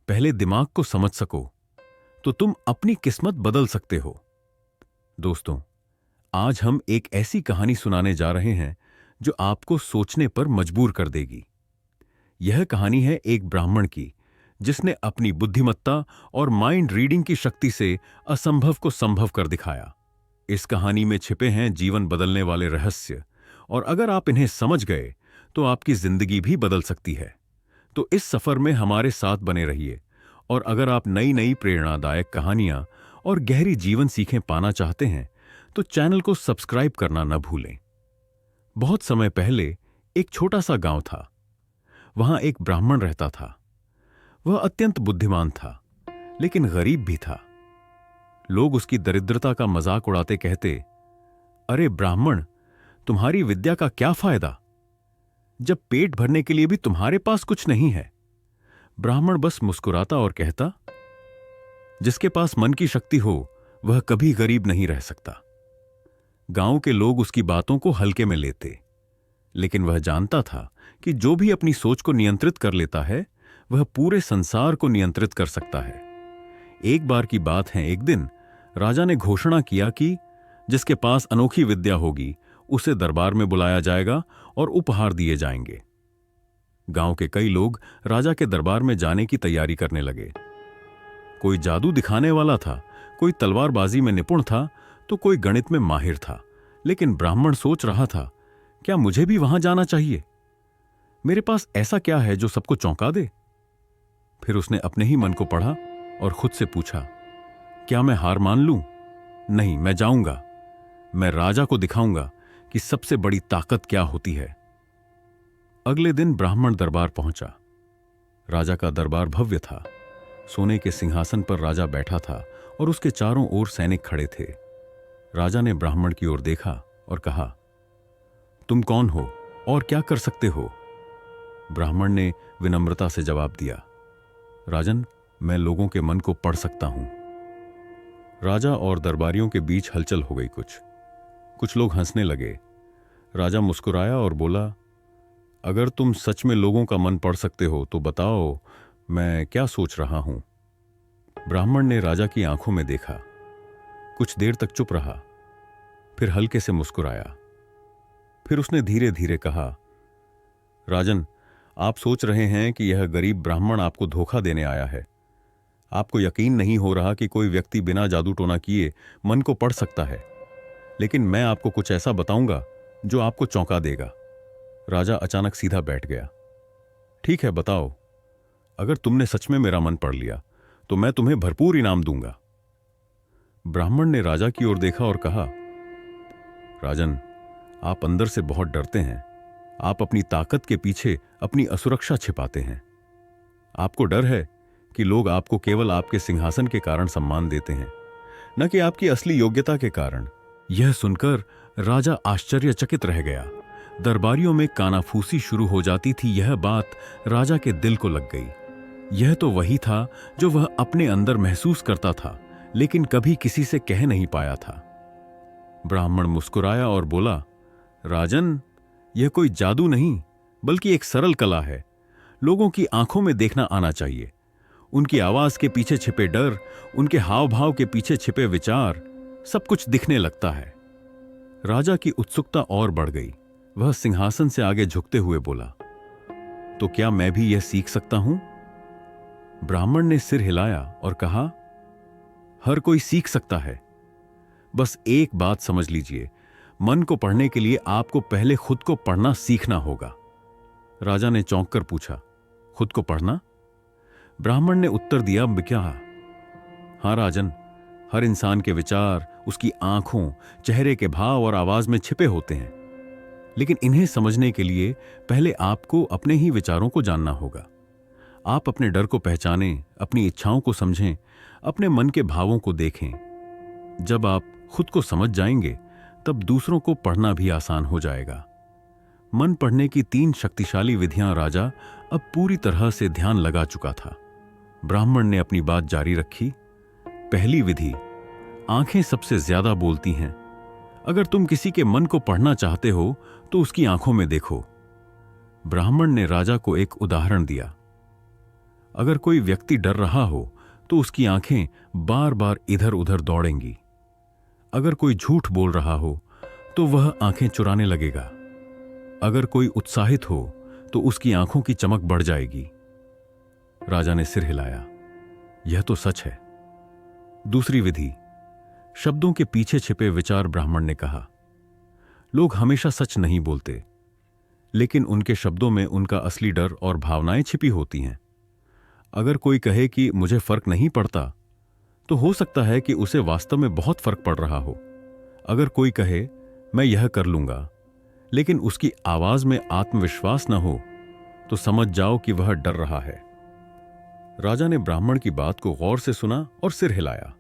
पहले दिमाग को समझ सको तो तुम अपनी किस्मत बदल सकते हो। दोस्तों, आज हम एक ऐसी कहानी सुनाने जा रहे हैं जो आपको सोचने पर मजबूर कर देगी। यह कहानी है एक ब्राह्मण की जिसने अपनी बुद्धिमत्ता और माइंड रीडिंग की शक्ति से असंभव को संभव कर दिखाया। इस कहानी में छिपे हैं जीवन बदलने वाले रहस्य, और अगर आप इन्हें समझ गए तो आपकी जिंदगी भी बदल सकती है। तो इस सफर में हमारे साथ बने रहिए, और अगर आप नई नई प्रेरणादायक कहानियां और गहरी जीवन सीखें पाना चाहते हैं तो चैनल को सब्सक्राइब करना न भूलें। बहुत समय पहले एक छोटा सा गांव था। वहां एक ब्राह्मण रहता था। वह अत्यंत बुद्धिमान था, लेकिन गरीब भी था। लोग उसकी दरिद्रता का मजाक उड़ाते कहते, अरे ब्राह्मण, तुम्हारी विद्या का क्या फायदा जब पेट भरने के लिए भी तुम्हारे पास कुछ नहीं है। ब्राह्मण बस मुस्कुराता और कहता, जिसके पास मन की शक्ति हो वह कभी गरीब नहीं रह सकता। गांव के लोग उसकी बातों को हल्के में लेते, लेकिन वह जानता था कि जो भी अपनी सोच को नियंत्रित कर लेता है वह पूरे संसार को नियंत्रित कर सकता है। एक बार की बात है, एक दिन राजा ने घोषणा किया कि जिसके पास अनोखी विद्या होगी उसे दरबार में बुलाया जाएगा और उपहार दिए जाएंगे। गांव के कई लोग राजा के दरबार में जाने की तैयारी करने लगे। कोई जादू दिखाने वाला था, कोई तलवारबाजी में निपुण था, तो कोई गणित में माहिर था। लेकिन ब्राह्मण सोच रहा था, क्या मुझे भी वहां जाना चाहिए? मेरे पास ऐसा क्या है जो सबको चौंका दे? फिर उसने अपने ही मन को पढ़ा और खुद से पूछा, क्या मैं हार मान लूं? नहीं, मैं जाऊंगा। मैं राजा को दिखाऊंगा कि सबसे बड़ी ताकत क्या होती है। अगले दिन ब्राह्मण दरबार पहुंचा। राजा का दरबार भव्य था। सोने के सिंहासन पर राजा बैठा था और उसके चारों ओर सैनिक खड़े थे। राजा ने ब्राह्मण की ओर देखा और कहा, तुम कौन हो और क्या कर सकते हो? ब्राह्मण ने विनम्रता से जवाब दिया, राजन, मैं लोगों के मन को पढ़ सकता हूं। राजा और दरबारियों के बीच हलचल हो गई। कुछ लोग हंसने लगे। राजा मुस्कुराया और बोला, अगर तुम सच में लोगों का मन पढ़ सकते हो तो बताओ मैं क्या सोच रहा हूं। ब्राह्मण ने राजा की आंखों में देखा, कुछ देर तक चुप रहा, फिर हल्के से मुस्कुराया। फिर उसने धीरे धीरे कहा, राजन, आप सोच रहे हैं कि यह गरीब ब्राह्मण आपको धोखा देने आया है। आपको यकीन नहीं हो रहा कि कोई व्यक्ति बिना जादू टोना किए मन को पढ़ सकता है। लेकिन मैं आपको कुछ ऐसा बताऊंगा जो आपको चौंका देगा। राजा अचानक सीधा बैठ गया। ठीक है, बताओ। अगर तुमने सच में मेरा मन पढ़ लिया तो मैं तुम्हें भरपूर इनाम दूंगा। ब्राह्मण ने राजा की ओर देखा और कहा, राजन, आप अंदर से बहुत डरते हैं। आप अपनी ताकत के पीछे अपनी असुरक्षा छिपाते हैं। आपको डर है कि लोग आपको केवल आपके सिंहासन के कारण सम्मान देते हैं, न कि आपकी असली योग्यता के कारण। यह सुनकर राजा आश्चर्यचकित रह गया। दरबारियों में कानाफूसी शुरू हो जाती थी। यह बात राजा के दिल को लग गई। यह तो वही था जो वह अपने अंदर महसूस करता था, लेकिन कभी किसी से कह नहीं पाया था। ब्राह्मण मुस्कुराया और बोला, राजन, यह कोई जादू नहीं बल्कि एक सरल कला है। लोगों की आंखों में देखना आना चाहिए। उनकी आवाज के पीछे छिपे डर, उनके हाव भाव के पीछे छिपे विचार, सब कुछ दिखने लगता है। राजा की उत्सुकता और बढ़ गई। वह सिंहासन से आगे झुकते हुए बोला, तो क्या मैं भी यह सीख सकता हूं? ब्राह्मण ने सिर हिलाया और कहा, हर कोई सीख सकता है। बस एक बात समझ लीजिए, मन को पढ़ने के लिए आपको पहले खुद को पढ़ना सीखना होगा। राजा ने चौंक कर पूछा, खुद को पढ़ना? ब्राह्मण ने उत्तर दिया, क्या? हां राजन, हर इंसान के विचार उसकी आंखों, चेहरे के भाव और आवाज में छिपे होते हैं। लेकिन इन्हें समझने के लिए पहले आपको अपने ही विचारों को जानना होगा। आप अपने डर को पहचानें, अपनी इच्छाओं को समझें, अपने मन के भावों को देखें। जब आप खुद को समझ जाएंगे तब दूसरों को पढ़ना भी आसान हो जाएगा। मन पढ़ने की 3 शक्तिशाली विधियां राजा अब पूरी तरह से ध्यान लगा चुका था। ब्राह्मण ने अपनी बात जारी रखी। पहली विधि, आंखें सबसे ज्यादा बोलती हैं। अगर तुम किसी के मन को पढ़ना चाहते हो तो उसकी आंखों में देखो। ब्राह्मण ने राजा को एक उदाहरण दिया। अगर कोई व्यक्ति डर रहा हो तो उसकी आंखें बार बार इधर उधर दौड़ेंगी। अगर कोई झूठ बोल रहा हो तो वह आंखें चुराने लगेगा। अगर कोई उत्साहित हो तो उसकी आंखों की चमक बढ़ जाएगी। राजा ने सिर हिलाया। यह तो सच है। दूसरी विधि, शब्दों के पीछे छिपे विचार। ब्राह्मण ने कहा, लोग हमेशा सच नहीं बोलते, लेकिन उनके शब्दों में उनका असली डर और भावनाएं छिपी होती हैं। अगर कोई कहे कि मुझे फर्क नहीं पड़ता, तो हो सकता है कि उसे वास्तव में बहुत फर्क पड़ रहा हो। अगर कोई कहे मैं यह कर लूंगा, लेकिन उसकी आवाज में आत्मविश्वास न हो, तो समझ जाओ कि वह डर रहा है। राजा ने ब्राह्मण की बात को गौर से सुना और सिर हिलाया।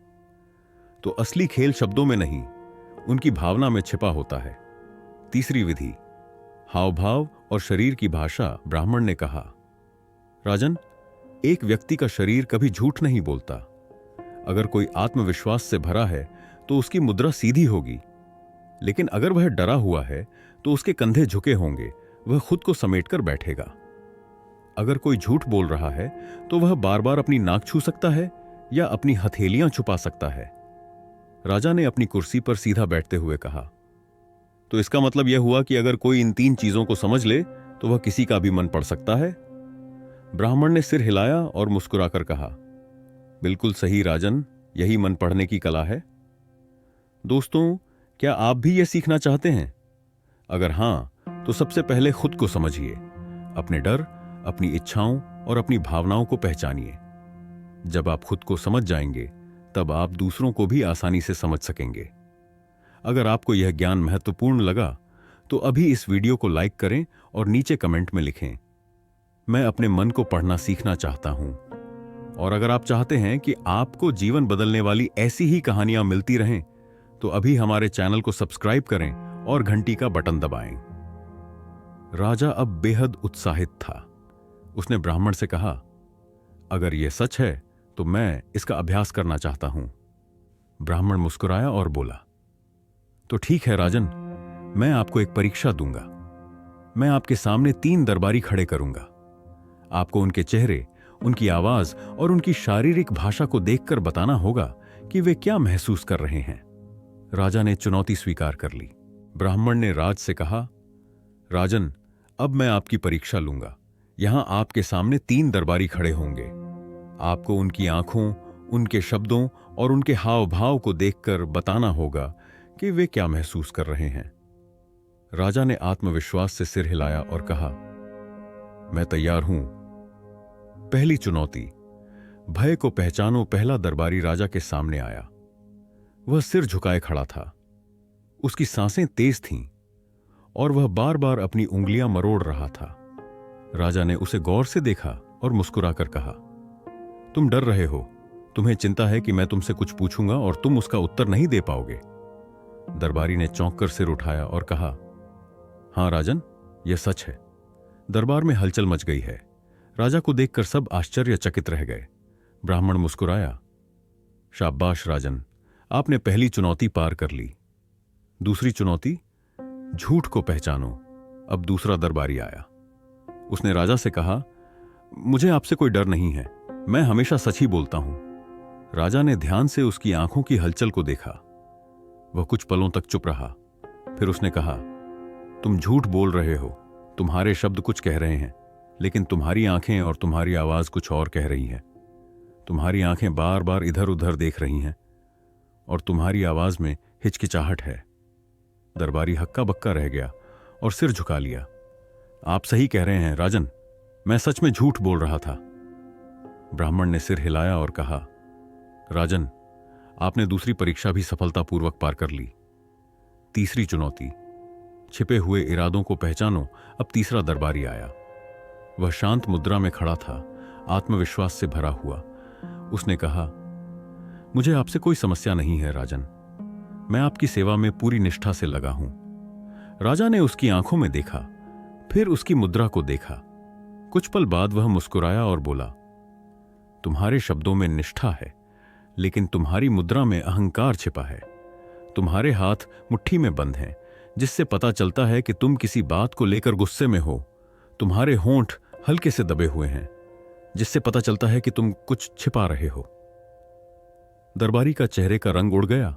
तो असली खेल शब्दों में नहीं, उनकी भावना में छिपा होता है। तीसरी विधि, हाव भाव और शरीर की भाषा। ब्राह्मण ने कहा, राजन, एक व्यक्ति का शरीर कभी झूठ नहीं बोलता। अगर कोई आत्मविश्वास से भरा है तो उसकी मुद्रा सीधी होगी, लेकिन अगर वह डरा हुआ है तो उसके कंधे झुके होंगे, वह खुद को समेटकर बैठेगा। अगर कोई झूठ बोल रहा है तो वह बार बार अपनी नाक छू सकता है या अपनी हथेलियां छुपा सकता है। राजा ने अपनी कुर्सी पर सीधा बैठते हुए कहा, तो इसका मतलब यह हुआ कि अगर कोई इन 3 चीजों को समझ ले तो वह किसी का भी मन पढ़ सकता है। ब्राह्मण ने सिर हिलाया और मुस्कुराकर कहा, बिल्कुल सही राजन, यही मन पढ़ने की कला है। दोस्तों, क्या आप भी यह सीखना चाहते हैं? अगर हां, तो सबसे पहले खुद को समझिए, अपने डर, अपनी इच्छाओं और अपनी भावनाओं को पहचानिए। जब आप खुद को समझ जाएंगे, तब आप दूसरों को भी आसानी से समझ सकेंगे। अगर आपको यह ज्ञान महत्वपूर्ण लगा, तो अभी इस वीडियो को लाइक करें और नीचे कमेंट में लिखें, मैं अपने मन को पढ़ना सीखना चाहता हूं। और अगर आप चाहते हैं कि आपको जीवन बदलने वाली ऐसी ही कहानियां मिलती रहें, तो अभी हमारे चैनल को सब्सक्राइब करें और घंटी का बटन दबाएं। राजा अब बेहद उत्साहित था। उसने ब्राह्मण से कहा, अगर यह सच है तो मैं इसका अभ्यास करना चाहता हूं। ब्राह्मण मुस्कुराया और बोला, तो ठीक है राजन, मैं आपको एक परीक्षा दूंगा। मैं आपके सामने 3 दरबारी खड़े करूंगा। आपको उनके चेहरे, उनकी आवाज और उनकी शारीरिक भाषा को देखकर बताना होगा कि वे क्या महसूस कर रहे हैं। राजा ने चुनौती स्वीकार कर ली। ब्राह्मण ने राज से कहा, राजन, अब मैं आपकी परीक्षा लूंगा। यहां आपके सामने 3 दरबारी खड़े होंगे। आपको उनकी आंखों, उनके शब्दों और उनके हाव भाव को देखकर बताना होगा कि वे क्या महसूस कर रहे हैं। राजा ने आत्मविश्वास से सिर हिलाया और कहा, मैं तैयार हूं। पहली चुनौती, भय को पहचानो। पहला दरबारी राजा के सामने आया। वह सिर झुकाए खड़ा था। उसकी सांसें तेज थीं और वह बार बार अपनी उंगलियां मरोड़ रहा था। राजा ने उसे गौर से देखा और मुस्कुराकर कहा, तुम डर रहे हो। तुम्हें चिंता है कि मैं तुमसे कुछ पूछूंगा और तुम उसका उत्तर नहीं दे पाओगे। दरबारी ने चौंककर सिर उठाया और कहा, हां राजन, यह सच है। दरबार में हलचल मच गई है। राजा को देखकर सब आश्चर्यचकित रह गए। ब्राह्मण मुस्कुराया, शाबाश राजन, आपने पहली चुनौती पार कर ली। दूसरी चुनौती, झूठ को पहचानो। अब दूसरा दरबारी आया। उसने राजा से कहा, मुझे आपसे कोई डर नहीं है, मैं हमेशा सच ही बोलता हूं। राजा ने ध्यान से उसकी आंखों की हलचल को देखा। वह कुछ पलों तक चुप रहा। फिर उसने कहा, तुम झूठ बोल रहे हो। तुम्हारे शब्द कुछ कह रहे हैं, लेकिन तुम्हारी आंखें और तुम्हारी आवाज कुछ और कह रही हैं। तुम्हारी आंखें बार बार इधर उधर देख रही हैं और तुम्हारी आवाज में हिचकिचाहट है। दरबारी हक्का बक्का रह गया और सिर झुका लिया। आप सही कह रहे हैं राजन, मैं सच में झूठ बोल रहा था। ब्राह्मण ने सिर हिलाया और कहा, राजन, आपने दूसरी परीक्षा भी सफलतापूर्वक पार कर ली। तीसरी चुनौती, छिपे हुए इरादों को पहचानो। अब तीसरा दरबारी आया। वह शांत मुद्रा में खड़ा था, आत्मविश्वास से भरा हुआ। उसने कहा, मुझे आपसे कोई समस्या नहीं है राजन, मैं आपकी सेवा में पूरी निष्ठा से लगा हूं। राजा ने उसकी आंखों में देखा, फिर उसकी मुद्रा को देखा। कुछ पल बाद वह मुस्कुराया और बोला, तुम्हारे शब्दों में निष्ठा है, लेकिन तुम्हारी मुद्रा में अहंकार छिपा है। तुम्हारे हाथ मुट्ठी में बंद हैं, जिससे पता चलता है कि तुम किसी बात को लेकर गुस्से में हो। तुम्हारे होंठ हल्के से दबे हुए हैं। जिससे पता चलता है कि तुम कुछ छिपा रहे हो। दरबारी का चेहरे का रंग उड़ गया।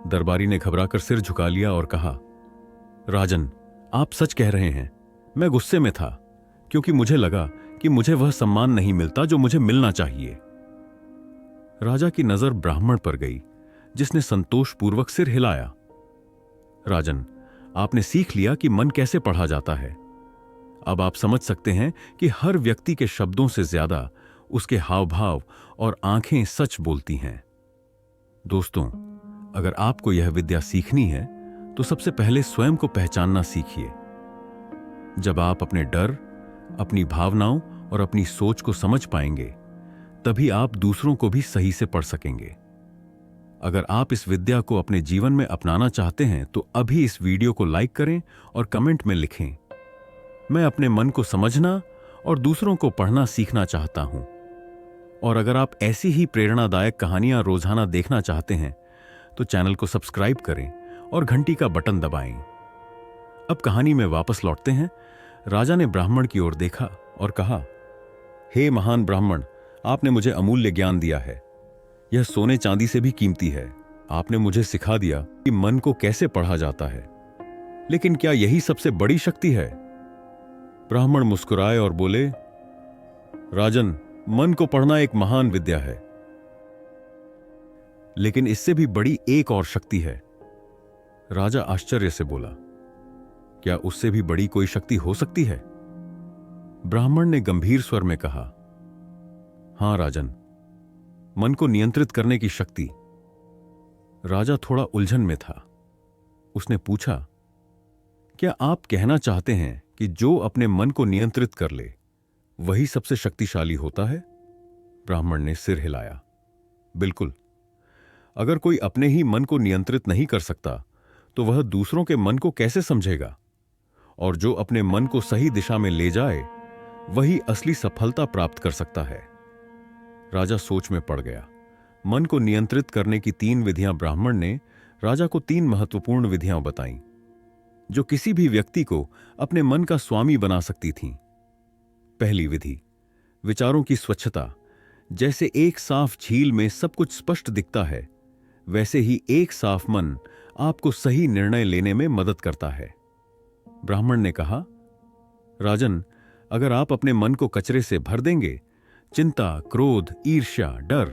दरबारी ने घबराकर सिर झुका लिया और कहा, राजन, आप सच कह रहे हैं। मैं गुस्से में था क्योंकि मुझे लगा कि मुझे वह सम्मान नहीं मिलता जो मुझे मिलना चाहिए। राजा की नजर ब्राह्मण पर गई, जिसने संतोषपूर्वक सिर हिलाया। राजन, आपने सीख लिया कि मन कैसे पढ़ा जाता है। अब आप समझ सकते हैं कि हर व्यक्ति के शब्दों से ज्यादा उसके हाव भाव और आंखें सच बोलती हैं। दोस्तों, अगर आपको यह विद्या सीखनी है तो सबसे पहले स्वयं को पहचानना सीखिए। जब आप अपने डर, अपनी भावनाओं और अपनी सोच को समझ पाएंगे, तभी आप दूसरों को भी सही से पढ़ सकेंगे। अगर आप इस विद्या को अपने जीवन में अपनाना चाहते हैं तो अभी इस वीडियो को लाइक करें और कमेंट में लिखें, मैं अपने मन को समझना और दूसरों को पढ़ना सीखना चाहता हूं। और अगर आप ऐसी ही प्रेरणादायक कहानियां रोजाना देखना चाहते हैं तो चैनल को सब्सक्राइब करें और घंटी का बटन दबाएं। अब कहानी में वापस लौटते हैं। राजा ने ब्राह्मण की ओर देखा और कहा, हे महान ब्राह्मण, आपने मुझे अमूल्य ज्ञान दिया है। यह सोने चांदी से भी कीमती है। आपने मुझे सिखा दिया कि मन को कैसे पढ़ा जाता है। लेकिन क्या यही सबसे बड़ी शक्ति है? ब्राह्मण मुस्कुराए और बोले, राजन, मन को पढ़ना एक महान विद्या है, लेकिन इससे भी बड़ी एक और शक्ति है। राजा आश्चर्य से बोला, क्या उससे भी बड़ी कोई शक्ति हो सकती है? ब्राह्मण ने गंभीर स्वर में कहा, हां राजन, मन को नियंत्रित करने की शक्ति। राजा थोड़ा उलझन में था। उसने पूछा, क्या आप कहना चाहते हैं कि जो अपने मन को नियंत्रित कर ले वही सबसे शक्तिशाली होता है? ब्राह्मण ने सिर हिलाया। बिल्कुल। अगर कोई अपने ही मन को नियंत्रित नहीं कर सकता तो वह दूसरों के मन को कैसे समझेगा? और जो अपने मन को सही दिशा में ले जाए वही असली सफलता प्राप्त कर सकता है। राजा सोच में पड़ गया। मन को नियंत्रित करने की 3 विधियां ब्राह्मण ने राजा को 3 महत्वपूर्ण विधियां बताईं, जो किसी भी व्यक्ति को अपने मन का स्वामी बना सकती थीं। पहली विधि, विचारों की स्वच्छता। जैसे एक साफ झील में सब कुछ स्पष्ट दिखता है, वैसे ही एक साफ मन आपको सही निर्णय लेने में मदद करता है। ब्राह्मण ने कहा, राजन, अगर आप अपने मन को कचरे से भर देंगे, चिंता, क्रोध, ईर्ष्या, डर,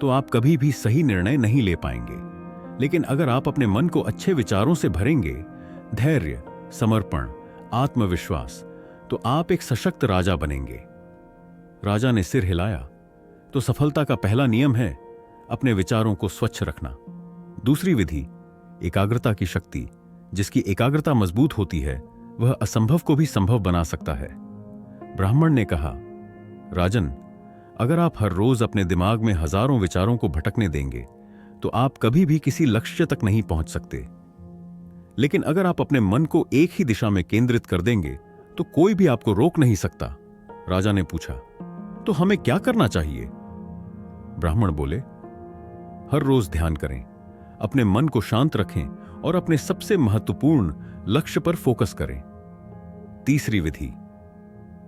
तो आप कभी भी सही निर्णय नहीं ले पाएंगे। लेकिन अगर आप अपने मन को अच्छे विचारों से भरेंगे, धैर्य, समर्पण, आत्मविश्वास, तो आप एक सशक्त राजा बनेंगे। राजा ने सिर हिलाया। तो सफलता का पहला नियम है अपने विचारों को स्वच्छ रखना। दूसरी विधि, एकाग्रता की शक्ति। जिसकी एकाग्रता मजबूत होती है वह असंभव को भी संभव बना सकता है। ब्राह्मण ने कहा, राजन, अगर आप हर रोज अपने दिमाग में हजारों विचारों को भटकने देंगे तो आप कभी भी किसी लक्ष्य तक नहीं पहुंच सकते। लेकिन अगर आप अपने मन को एक ही दिशा में केंद्रित कर देंगे तो कोई भी आपको रोक नहीं सकता। राजा ने पूछा, तो हमें क्या करना चाहिए? ब्राह्मण बोले, हर रोज ध्यान करें, अपने मन को शांत रखें और अपने सबसे महत्वपूर्ण लक्ष्य पर फोकस करें। तीसरी विधि,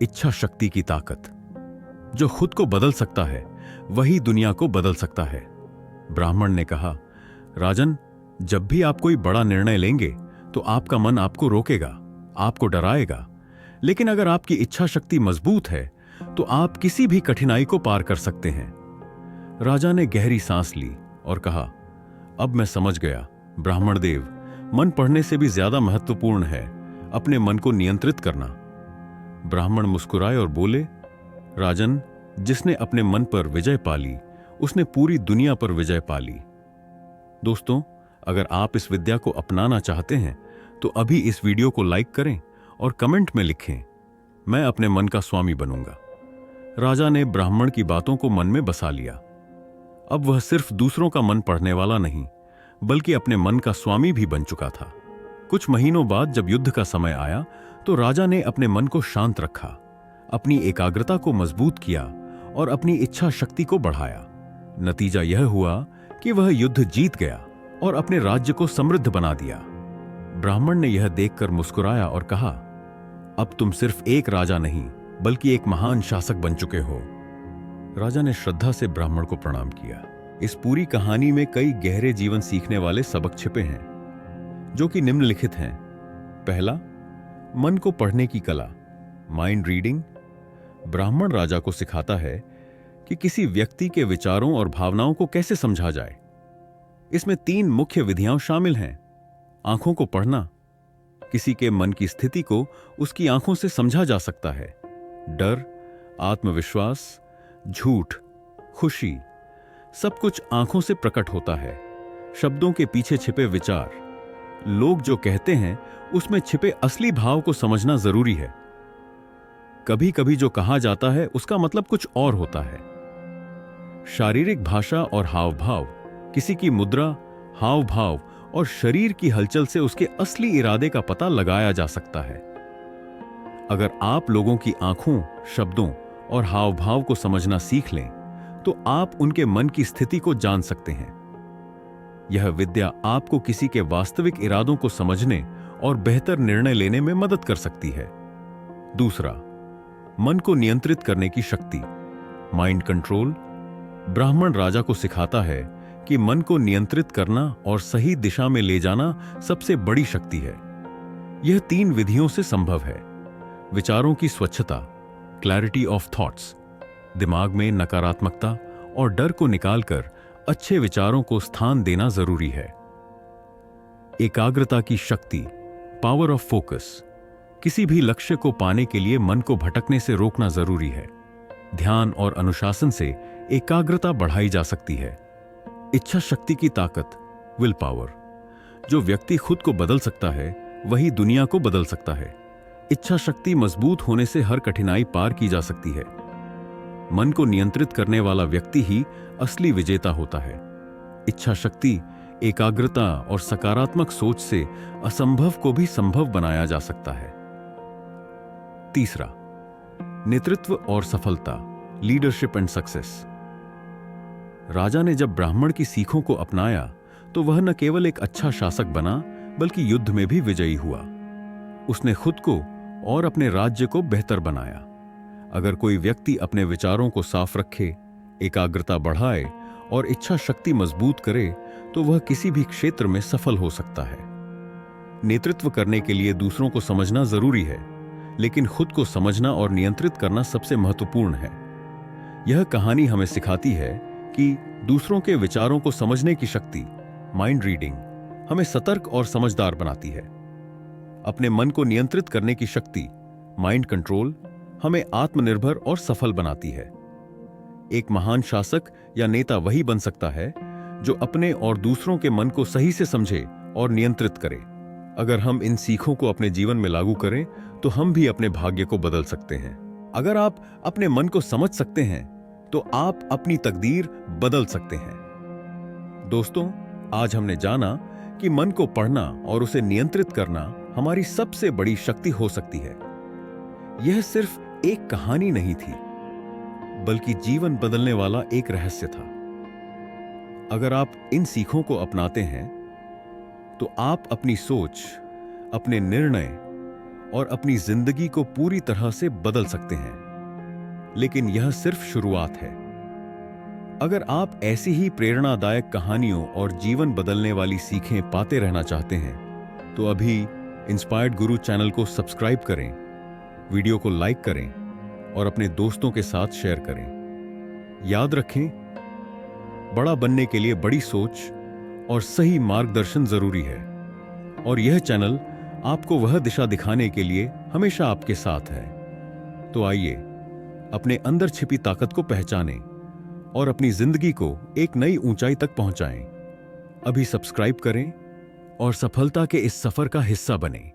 इच्छा शक्ति की ताकत। जो खुद को बदल सकता है वही दुनिया को बदल सकता है। ब्राह्मण ने कहा, राजन, जब भी आप कोई बड़ा निर्णय लेंगे तो आपका मन आपको रोकेगा, आपको डराएगा। लेकिन अगर आपकी इच्छा शक्ति मजबूत है तो आप किसी भी कठिनाई को पार कर सकते हैं। राजा ने गहरी सांस ली और कहा, अब मैं समझ गया ब्राह्मण देव, मन पढ़ने से भी ज्यादा महत्वपूर्ण है अपने मन को नियंत्रित करना। ब्राह्मण मुस्कुराए और बोले, राजन, जिसने अपने मन पर विजय पा ली उसने पूरी दुनिया पर विजय पा ली। दोस्तों, अगर आप इस विद्या को अपनाना चाहते हैं तो अभी इस वीडियो को लाइक करें और कमेंट में लिखें, मैं अपने मन का स्वामी बनूंगा। राजा ने ब्राह्मण की बातों को मन में बसा लिया। अब वह सिर्फ दूसरों का मन पढ़ने वाला नहीं बल्कि अपने मन का स्वामी भी बन चुका था। कुछ महीनों बाद जब युद्ध का समय आया तो राजा ने अपने मन को शांत रखा, अपनी एकाग्रता को मजबूत किया और अपनी इच्छा शक्ति को बढ़ाया। नतीजा यह हुआ कि वह युद्ध जीत गया और अपने राज्य को समृद्ध बना दिया। ब्राह्मण ने यह देखकर मुस्कुराया और कहा, अब तुम सिर्फ एक राजा नहीं बल्कि एक महान शासक बन चुके हो। राजा ने श्रद्धा से ब्राह्मण को प्रणाम किया। इस पूरी कहानी में कई गहरे जीवन सीखने वाले सबक छिपे हैं, जो कि निम्नलिखित हैं। पहला, मन को पढ़ने की कला, माइंड रीडिंग। ब्राह्मण राजा को सिखाता है कि किसी व्यक्ति के विचारों और भावनाओं को कैसे समझा जाए। इसमें 3 मुख्य विधियां शामिल हैं। आंखों को पढ़ना, किसी के मन की स्थिति को उसकी आंखों से समझा जा सकता है। डर, आत्मविश्वास, झूठ, खुशी, सब कुछ आंखों से प्रकट होता है। शब्दों के पीछे छिपे विचार, लोग जो कहते हैं उसमें छिपे असली भाव को समझना जरूरी है। कभी कभी जो कहा जाता है उसका मतलब कुछ और होता है। शारीरिक भाषा और हाव भाव, किसी की मुद्रा, हाव भाव और शरीर की हलचल से उसके असली इरादे का पता लगाया जा सकता है। अगर आप लोगों की आंखों, शब्दों और हाव भाव को समझना सीख लें तो आप उनके मन की स्थिति को जान सकते हैं। यह विद्या आपको किसी के वास्तविक इरादों को समझने और बेहतर निर्णय लेने में मदद कर सकती है। दूसरा, मन को नियंत्रित करने की शक्ति, माइंड कंट्रोल। ब्राह्मण राजा को सिखाता है कि मन को नियंत्रित करना और सही दिशा में ले जाना सबसे बड़ी शक्ति है। यह 3 विधियों से संभव है। विचारों की स्वच्छता, क्लैरिटी ऑफ थॉट्स, दिमाग में नकारात्मकता और डर को निकालकर अच्छे विचारों को स्थान देना जरूरी है। एकाग्रता की शक्ति, पावर ऑफ फोकस। किसी भी लक्ष्य को पाने के लिए मन को भटकने से रोकना जरूरी है। ध्यान और अनुशासन से एकाग्रता बढ़ाई जा सकती है। इच्छा शक्ति की ताकत, विल पावर। जो व्यक्ति खुद को बदल सकता है वही दुनिया को बदल सकता है। इच्छा शक्ति मजबूत होने से हर कठिनाई पार की जा सकती है। मन को नियंत्रित करने वाला व्यक्ति ही असली विजेता होता है। इच्छा शक्ति, एकाग्रता और सकारात्मक सोच से असंभव को भी संभव बनाया जा सकता है। तीसरा, नेतृत्व और सफलता, लीडरशिप एंड सक्सेस। राजा ने जब ब्राह्मण की सीखों को अपनाया तो वह न केवल एक अच्छा शासक बना बल्कि युद्ध में भी विजयी हुआ। उसने खुद को और अपने राज्य को बेहतर बनाया। अगर कोई व्यक्ति अपने विचारों को साफ रखे, एकाग्रता बढ़ाए और इच्छा शक्ति मजबूत करे तो वह किसी भी क्षेत्र में सफल हो सकता है। नेतृत्व करने के लिए दूसरों को समझना जरूरी है, लेकिन खुद को समझना और नियंत्रित करना सबसे महत्वपूर्ण है। यह कहानी हमें सिखाती है कि दूसरों के विचारों को समझने की शक्ति, माइंड रीडिंग, हमें सतर्क और समझदार बनाती है। अपने मन को नियंत्रित करने की शक्ति, माइंड कंट्रोल, हमें आत्मनिर्भर और सफल बनाती है। एक महान शासक या नेता वही बन सकता है जो अपने और दूसरों के मन को सही से समझे और नियंत्रित करे। अगर हम इन सीखों को अपने जीवन में लागू करें तो हम भी अपने भाग्य को बदल सकते हैं। अगर आप अपने मन को समझ सकते हैं तो आप अपनी तकदीर बदल सकते हैं। दोस्तों, आज हमने जाना कि मन को पढ़ना और उसे नियंत्रित करना हमारी सबसे बड़ी शक्ति हो सकती है। यह सिर्फ एक कहानी नहीं थी, बल्कि जीवन बदलने वाला एक रहस्य था। अगर आप इन सीखों को अपनाते हैं तो आप अपनी सोच, अपने निर्णय और अपनी जिंदगी को पूरी तरह से बदल सकते हैं। लेकिन यह सिर्फ शुरुआत है। अगर आप ऐसी ही प्रेरणादायक कहानियों और जीवन बदलने वाली सीखें पाते रहना चाहते हैं तो अभी इंस्पायर्ड गुरु चैनल को सब्सक्राइब करें, वीडियो को लाइक करें और अपने दोस्तों के साथ शेयर करें। याद रखें, बड़ा बनने के लिए बड़ी सोच और सही मार्गदर्शन जरूरी है, और यह चैनल आपको वह दिशा दिखाने के लिए हमेशा आपके साथ है। तो आइए अपने अंदर छिपी ताकत को पहचानें और अपनी जिंदगी को एक नई ऊंचाई तक पहुंचाएं। अभी सब्सक्राइब करें और सफलता के इस सफर का हिस्सा बनें।